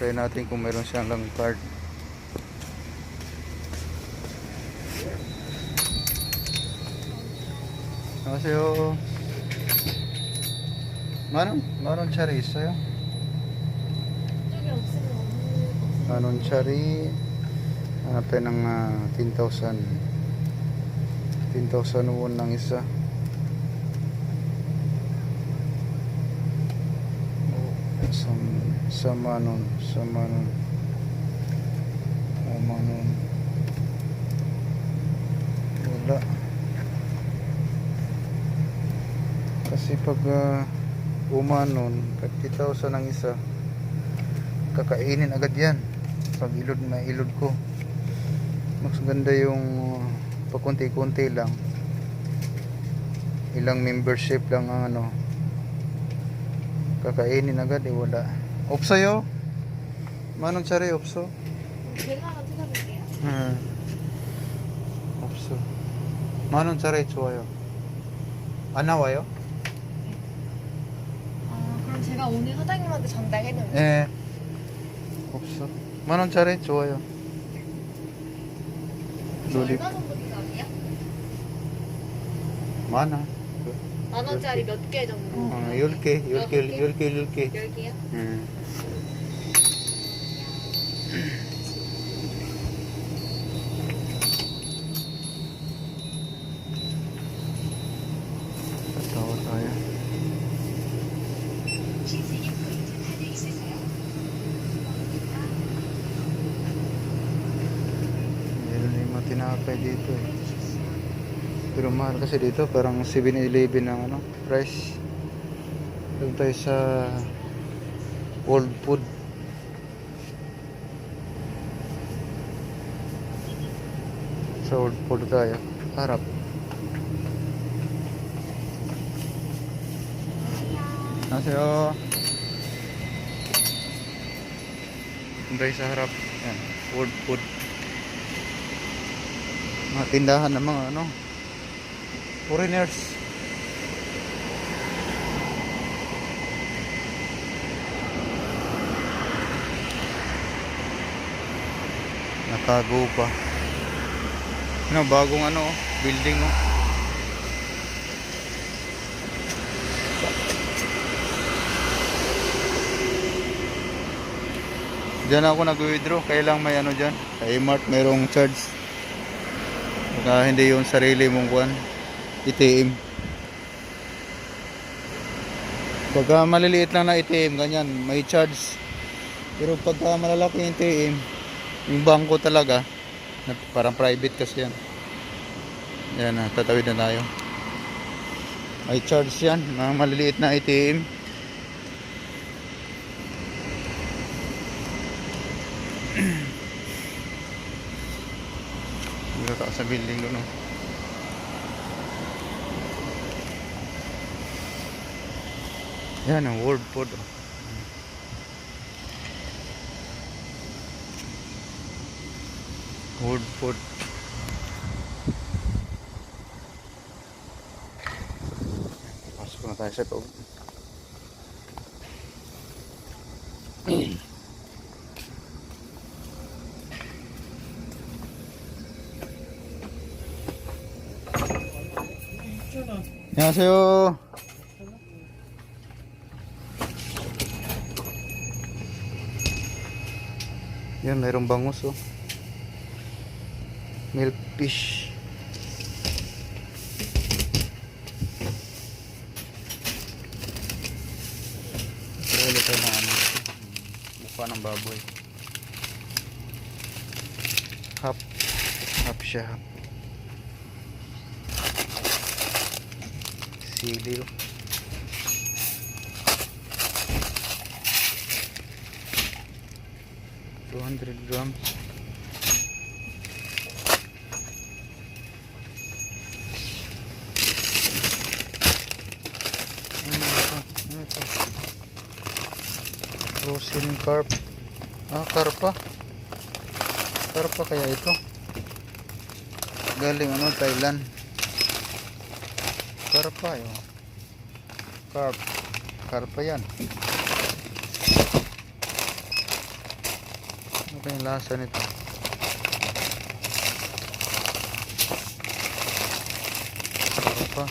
try natin kung meron siyang lang card. 안녕하세요. 만원짜리 있어요? 저기 없으면 만원짜리 hanapin ng 10,000 won ng isa. Sa manon wala kasi pag umanon 50,000 ang isa, kakainin agad yan pag ilod ko. Mas ganda yung pakunti-kunti lang, ilang membership lang ang ano, kakainin agad wala. 없어요? 만원짜리 없어? 제가 한번 찾아볼게요. 없어. 만원짜리 좋아요. 안 나와요? 그럼 제가 오늘 사장님한테 전달해놓을게요. 네. 없어. 만원짜리 좋아요. 얼마 정도 비싸세요? 많아. 만원짜리 몇 개 정도? 10개. 10개요? tawa tayo. Meron na yung mga tinapay dito eh. Pero mahal kasi dito, parang 7-Eleven ang ano, price. Doon tayo sa Old Food. Sa Old Food tayo. Harap. Annyeonghaseyo. Doon tayo sa harap. Yan, Old Food. Mga tindahan ng mga ano, foreigners. Nakago pa. Ano, bagong ano, building oh. Diyan ako nag-withdraw. Kailang may ano dyan. Sa E-Mart mayroong charge. Baka hindi yung sarili mong kuwan. ATM. Pagka maliliit lang na ATM, ganyan, may charge. Pero pagka malalaki yung ATM, yung bangko talaga, parang private kasi yan. Yan na, tatawid na tayo. May charge yan, mga maliliit na ATM. Dito tayo sa building doon. Yan ang World Food. World Food. Pasok na tayo sa loob. 안녕하세요. Yan, mayroong bangus oh. Milkfish. Pero tayo na ano, mukha ng baboy. Hap siya, hap. Sili oh. $200. Frozen carp. Karpa. Karpa kaya ito. Galing ano, Thailand. Karpa yun. Karpa yan. pa yung lasa nito. Sarap pa.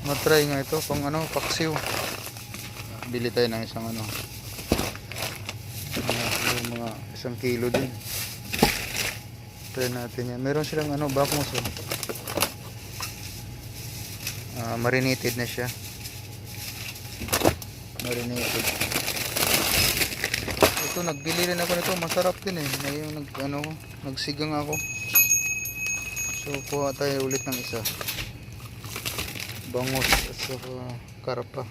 Matry nga ito pang ano, paksiw. Bili tayo ng isang ano. Yung mga 1 kilo din. Try natin yan. Meron silang ano, bakmos. Marinated na siya. Marinated. Ito, nagbili rin ako nito. Masarap din eh. Ngayon, nagsigang ako. So, kuha tayo ulit ng isa. Bangus at saka karpa.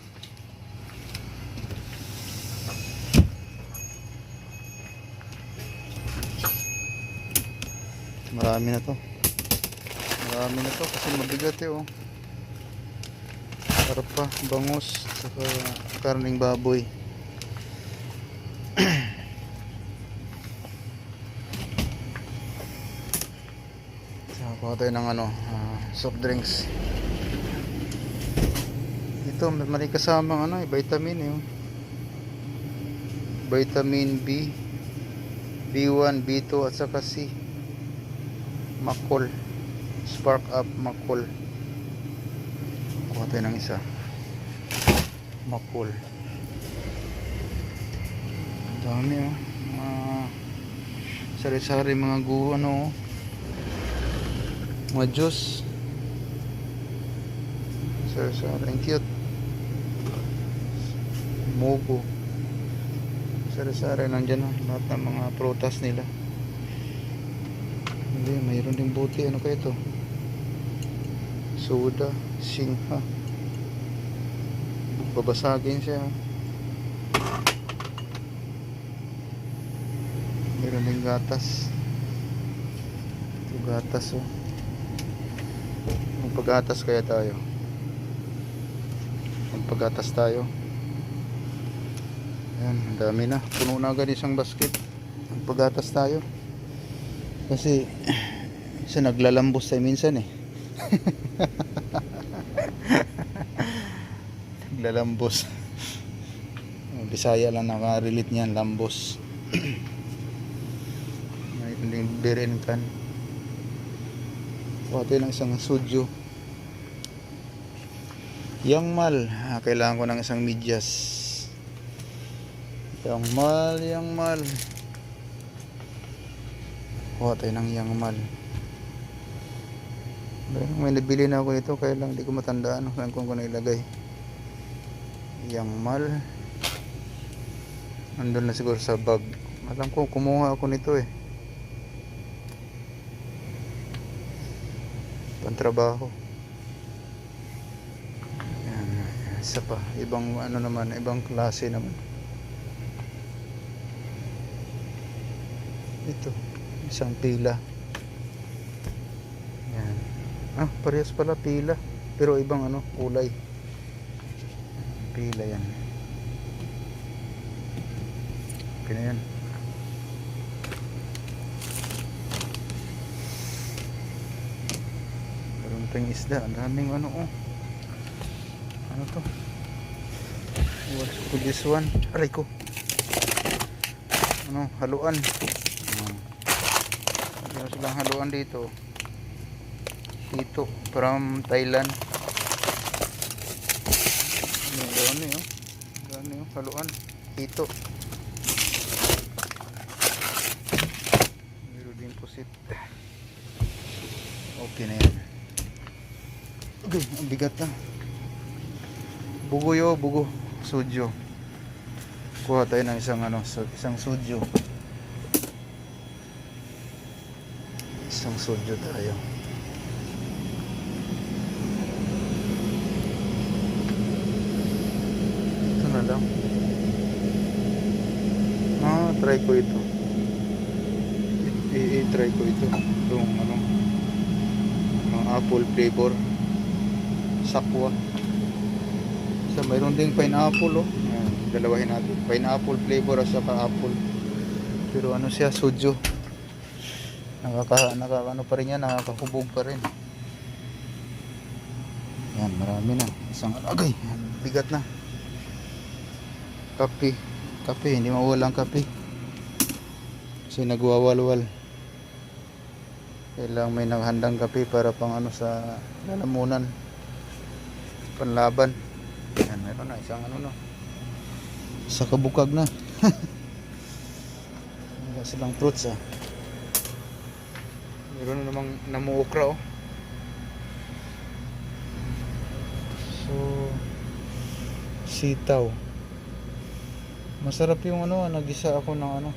Marami na to. Marami na to kasi mabigat eh oh. Karpa, bangus, saka karning baboy. Saka kuha tayo ng soft drinks. Ito, may kasamang vitamin eh. Oh. Vitamin B, B1, B2 at saka C. Makol. Spark up makol. Kuha tayo ng isa. Makol. Dami oh. Sari-sari mga mga juice. Sari-sari. Ang cute. Mogo. Sari-sari nandyan lahat ng mga prutas nila. Hindi, mayroon ding buti. Ano kaya ito? Soda, singha. Babasagin siya. Mayroon ding gatas. Ito gatas oh. Magpagatas kaya tayo. Magpagatas tayo. Ayan, ang dami na. Puno na agad isang basket. Magpagatas tayo. Kasi isa naglalambos tayo minsan eh. Naglalambos. Bisaya lang nakarelate niyan, lambos. May hindi birin kan. Kuha tayo ng isang sudyo. Yang mal, kailangan ko ng isang medyas. Yang mal. Kuha tayo ng yang mal. May nabili na ako ito, kaya lang hindi ko matandaan kung ko nailagay. Yang mal. Andun na siguro sa bag. Alam ko, kumuha ako nito eh. Pantrabaho. Yan. Isa pa. Ibang naman, ibang klase naman. Ito. Isang pila. Yan. Parehas pala pila. Pero ibang kulay. Pila yan. Okay na yan. Meron tayong isda. Ang daming Ano to? What's for this one? Aray ko. Haluan. Meron silang haluan dito. Ito from Thailand. Dami haluan. Ito. Meron din pusit. Okay na yan. Okay, ang bigat na. Bugo. Sudyo. Kuha tayo ng isang sudyo. Isang sudyo tayo. Ito na lang. Try ko ito. I-try ko ito. Itong apple flavor. Sakwa. So, mayroon ding pineapple dalawahin natin. Pineapple flavor at saka apple. Pero siya, sudyo. Pa rin yan, nakakahubog pa rin. Yan, marami na. Isang agay, bigat na. Kape. Kape, hindi mawalang kape. Kasi nagwawalwal. Kailangan may naghandang kape para pang ano sa lalamunan. Panlaban. Yan, meron na isang ano na. Sa kabukag na. Wala silang fruits ah. Meron na namang namuokra oh. So, sitaw. Masarap yung ano, nagisa ako ng ano.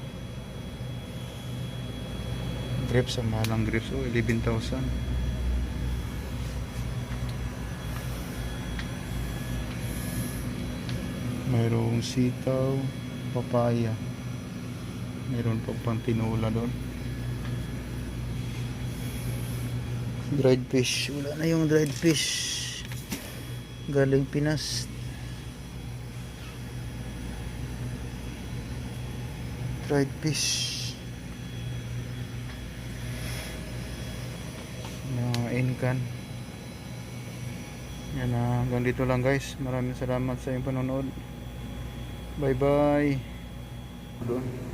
Grapes, ang mahalang grapes. Oh, 11,000. Mayroong sitaw, papaya. Mayroon pa pang tinola doon. Dried fish. Wala na yung dried fish. Galing Pinas. Dried fish. Incan. Yan na, hanggang dito lang guys. Maraming salamat sa inyong panonood. Bye bye. Doon.